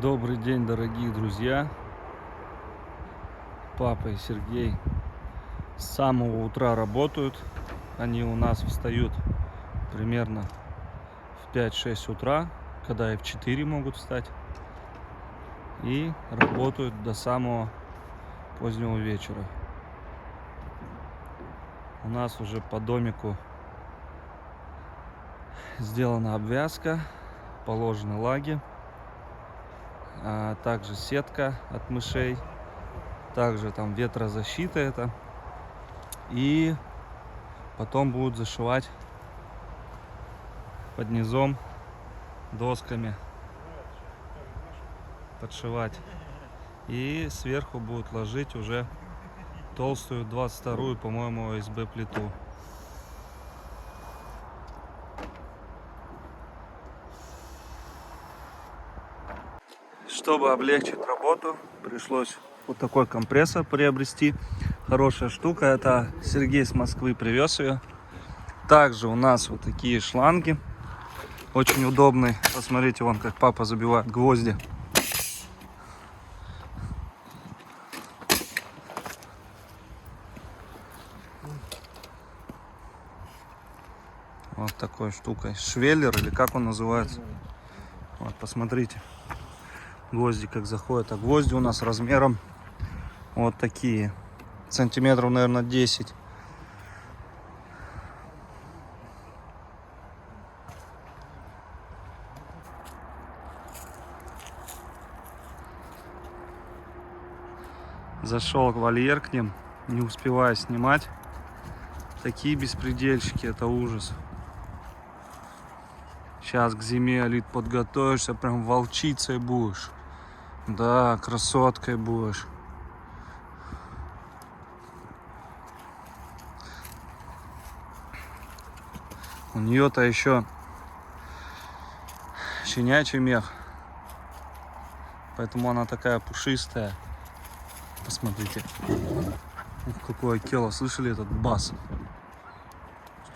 Добрый день, дорогие друзья. Папа и Сергей с самого утра работают. Они у нас встают примерно в 5-6 утра, когда и в 4 могут встать. И работают до самого позднего вечера. У нас уже по домику сделана обвязка, положены лаги, а также сетка от мышей, также там ветрозащита это. И потом будут зашивать под низом досками, подшивать. И сверху будут ложить уже толстую 22-ю, по-моему, ОСБ плиту. Чтобы облегчить работу, пришлось вот такой компрессор приобрести. Хорошая штука, это Сергей с Москвы привез ее. Также у нас вот такие шланги, очень удобные. Посмотрите, вон как папа забивает гвозди. Вот такой штукой. Швеллер, или как он называется. Вот, посмотрите. Гвозди как заходят. А гвозди у нас размером вот такие. Сантиметров, наверное, 10. Зашел в вольер к ним, не успеваю снимать. Такие беспредельщики, это ужас. Сейчас к зиме, Алит, подготовишься, прям волчицей будешь. Да, красоткой будешь. У нее-то еще щенячий мех. Поэтому она такая пушистая. Посмотрите. Ух, какое кело. Слышали этот бас?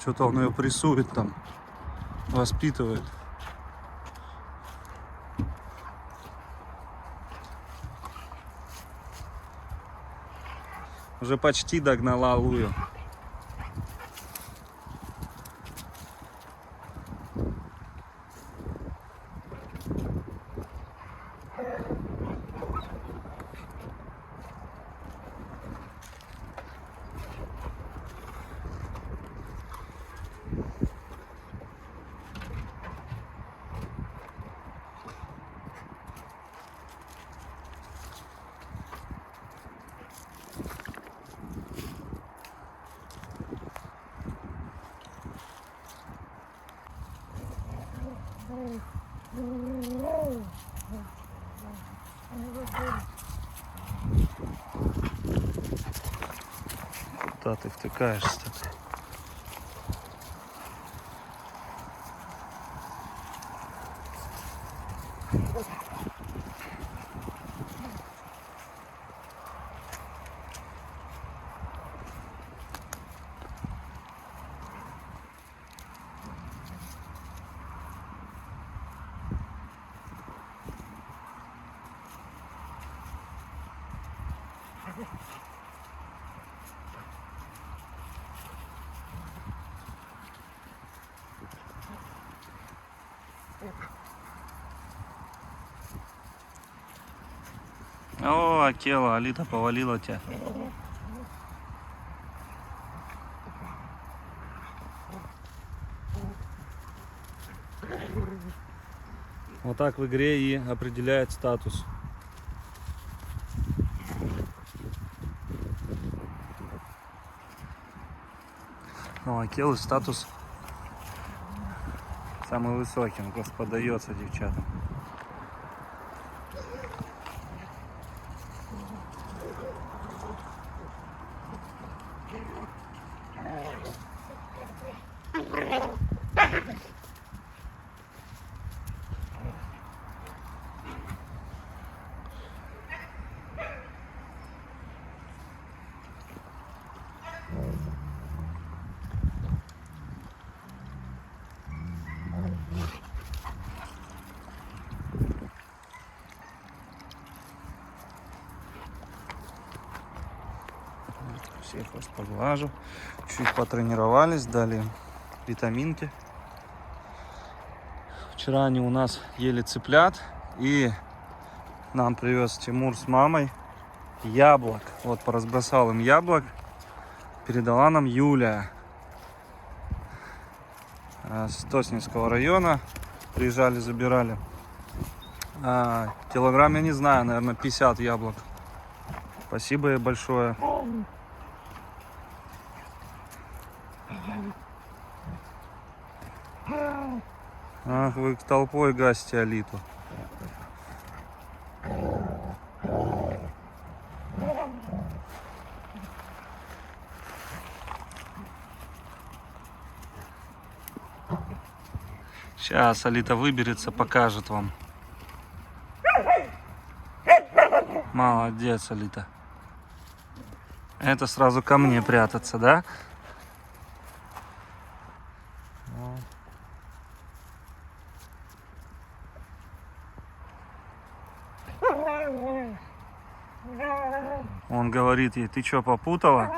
Что-то он ее прессует там. Воспитывает. Уже почти догнала Лую. Куда ты втыкаешься-то? О, Акела, Алита повалила тебя. Вот так в игре и определяет статус. Ну, Акелы статус самый высокий, он просто подается девчатам. Всех вас поглажу. Чуть потренировались, дали витаминки. Вчера они у нас ели цыплят, и нам привез Тимур с мамой яблок. Вот поразбросал им яблок. Передала нам Юля с Тоснинского района. Приезжали, забирали. Килограмм, я не знаю, наверное, 50 яблок. Спасибо ей большое. Ах, вы толпой гасите Алиту. Сейчас Алита выберется, покажет вам. Молодец, Алита. Это сразу ко мне прятаться, да? Он говорит ей: ты что, попутала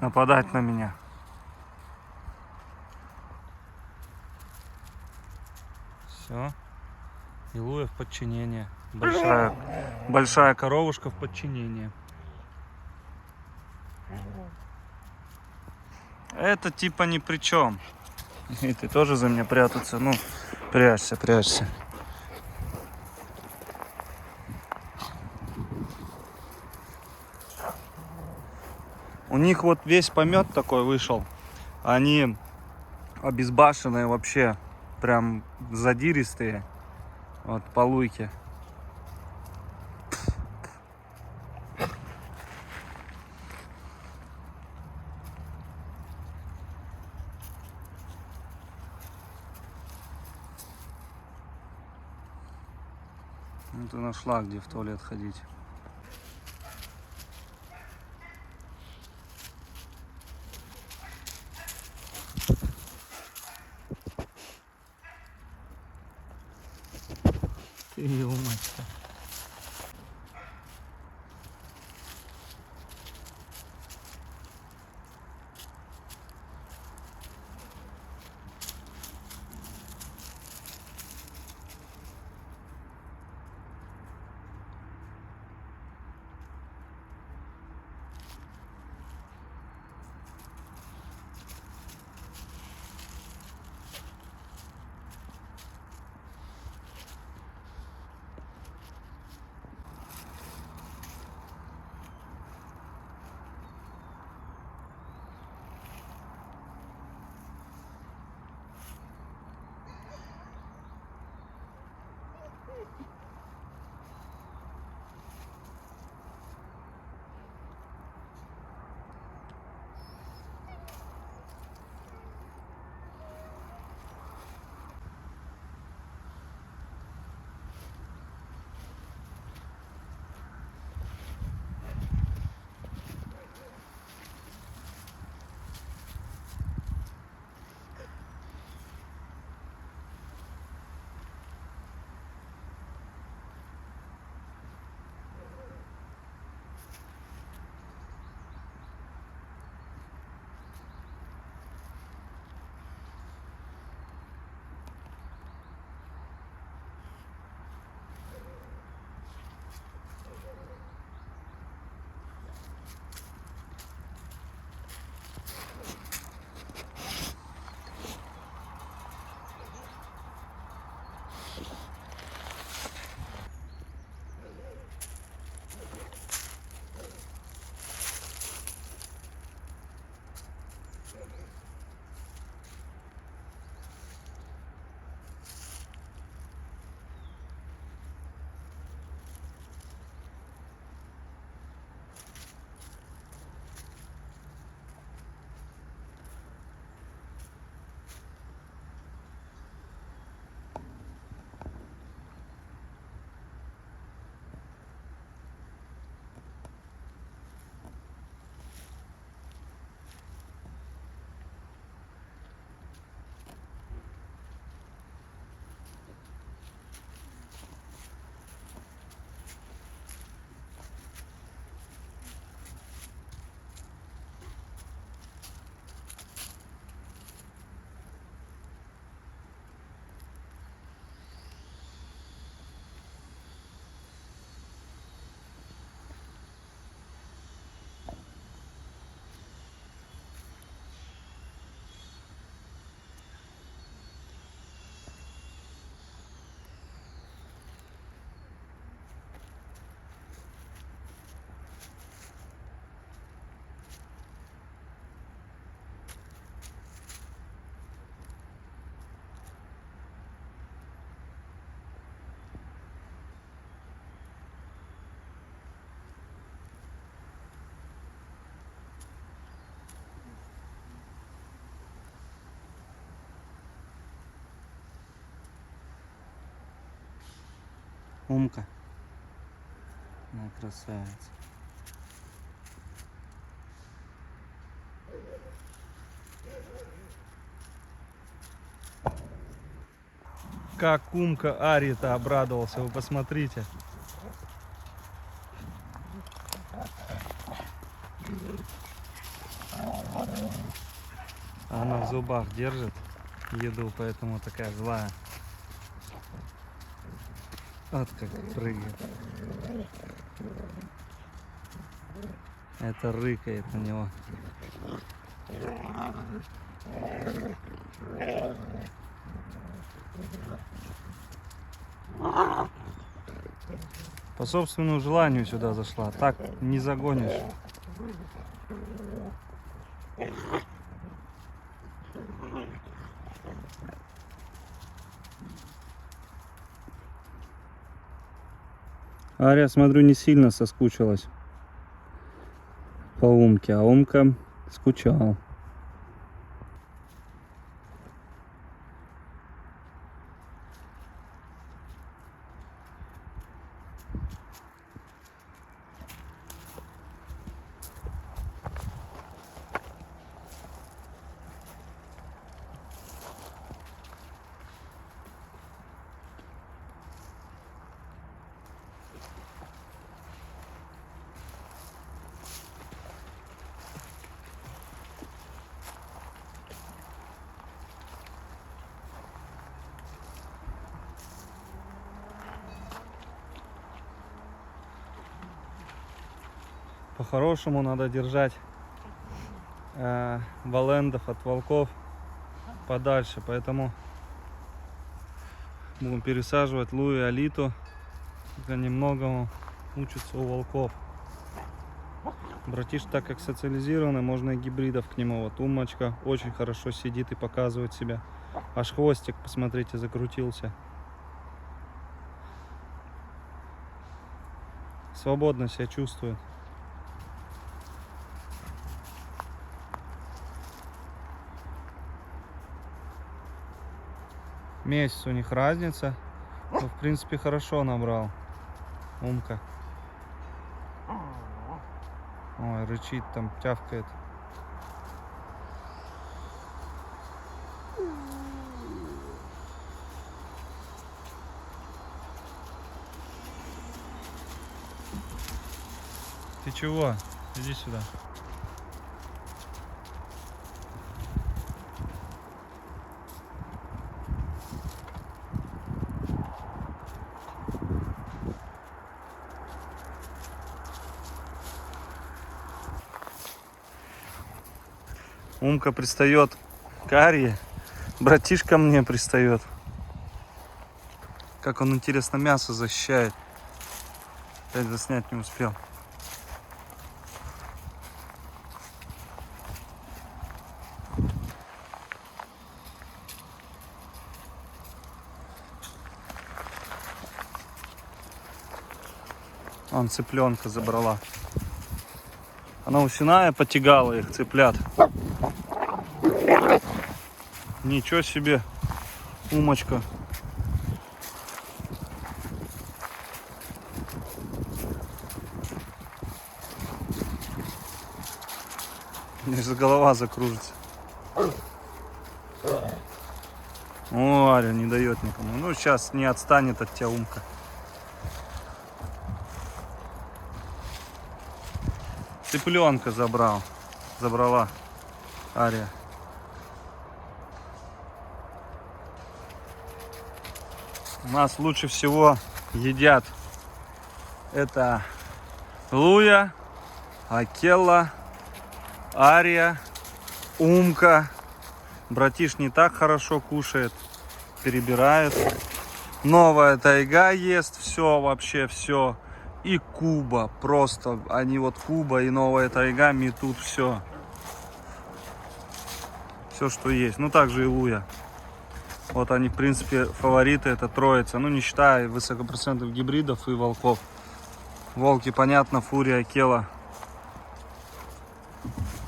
нападать на меня? Все. Илуя в подчинение. Большая коровушка в подчинении. Это типа ни при чем. И ты тоже за меня прятаться. Ну, прячься, прячься. У них вот весь помет такой вышел. Они обезбашенные вообще. Прям задиристые. Вот полуйки. Ну, ты нашла, где в туалет ходить. Ты умочка. Умка. Ну, красавица. Как Умка Ари-то обрадовался, вы посмотрите. Она в зубах держит еду, поэтому такая злая. Вот как прыгает. Это рыкает на него. По собственному желанию сюда зашла. Так не загонишь. Ария, смотрю, не сильно соскучилась по Умке, а Умка скучал. По-хорошему надо держать балендов от волков подальше, поэтому будем пересаживать Лу и Алиту, только немного учатся у волков. Братиш, так как социализированный, можно и гибридов к нему. Вот Умочка очень хорошо сидит и показывает себя. Аж хвостик, посмотрите, закрутился. Свободно себя чувствует. Месяц у них разница, но в принципе хорошо набрал Умка. Ой, рычит там, тявкает. Ты чего? Иди сюда. Умка пристает к Арии, братишка мне пристает. Как он, интересно, мясо защищает. Опять заснять не успел. Он цыпленка забрала. Она у Синая потягала их, цыплят. Ничего себе, Умочка. Мне же голова закружится. О, Ария не дает никому. Ну, сейчас не отстанет от тебя Умка. Цыпленка забрала Ария. У нас лучше всего едят это Луя, Акелла, Ария, Умка. Братиш не так хорошо кушает, перебирает. Новая тайга ест все, вообще все. И Куба, просто они вот Куба и новая тайга метут все. Все, что есть. Ну, также и Луя. Вот они, в принципе, фавориты, это троица. Ну, не считая высокопроцентных гибридов и волков. Волки, понятно, Фурия, Акелла.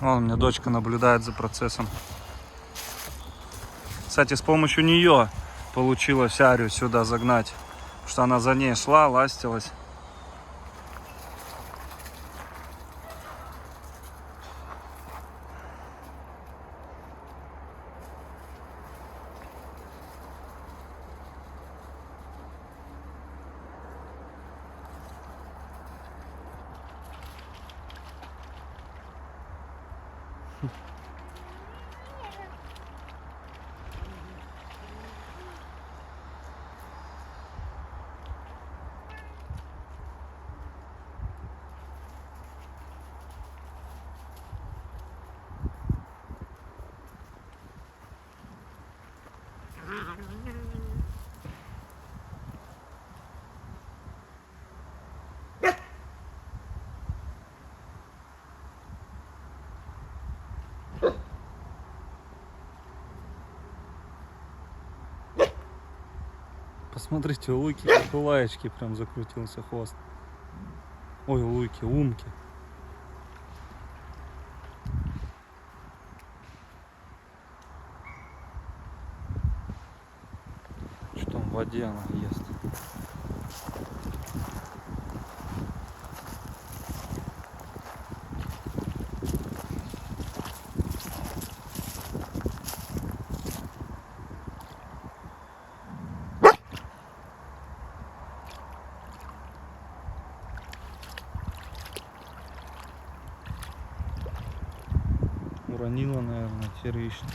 Вон, у меня дочка наблюдает за процессом. Кстати, с помощью нее получилось Арию сюда загнать. Потому что она за ней шла, ластилась. Посмотрите, у Луки, как у Лаечки, прям закрутился хвост. Ой, у Луки, Умки. Что там в воде она ест? Уронила, наверное, теперь ищет.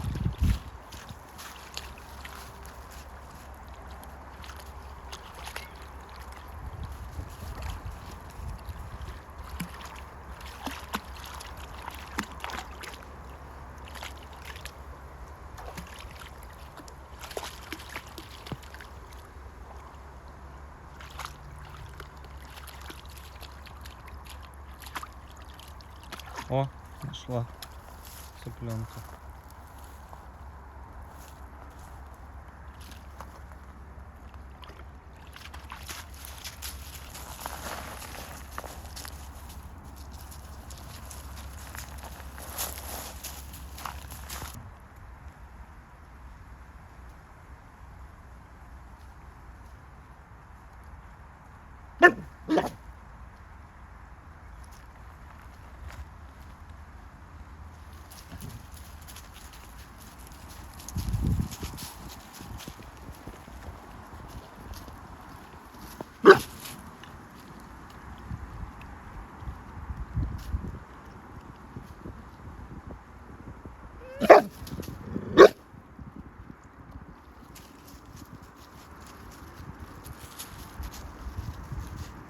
О, нашла цыпленка.